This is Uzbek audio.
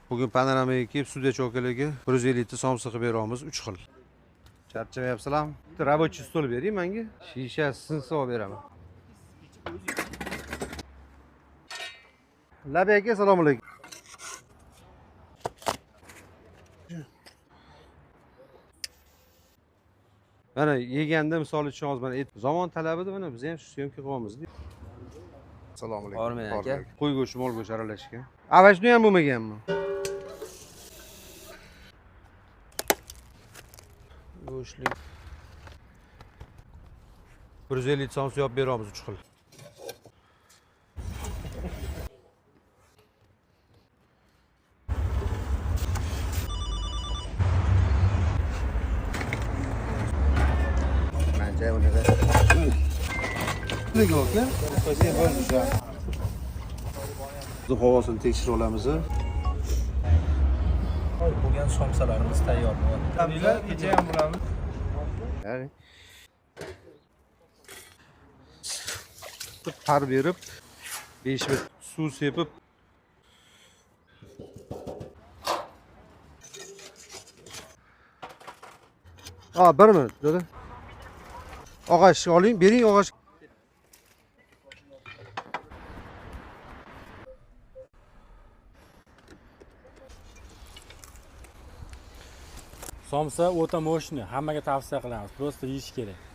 Bugün panoramaga kelib sudya cho'kaligi 150 ta somsa qilib beramiz 3 xil. Charchamayapsizlarmi? Bitta рабочий stol bering menga. Shisha sinsa olib beraman. Labi aka, assalomu alaykum. Mana yeganda misol uchun hozir mana zamon talabida mana biz ham shu syomka qilyapmiz. Assalomu alaykum. Hormang aka. Qo'y go'shti, mol go'shti aralashgan. Avashni ham bo'lmaganmi? Go'shtlik 150 somsa yopib beramiz 3 xil. Menja unida. Nega aka? Qo'ysa bo'ldi. Biz havosini tekshirib olamiz. Bo'lgan somsalarimiz tayyor bo'ldi. Tabiiylar kecha ham bo'lamiz. Ya'ni par berib 5 minut suv sepib bir minut dedi. Og'ash oling, bering og'ash. Somsa o'ta mo'shni, hammaga tavsiya qilamiz. Prosta yeyish kerak.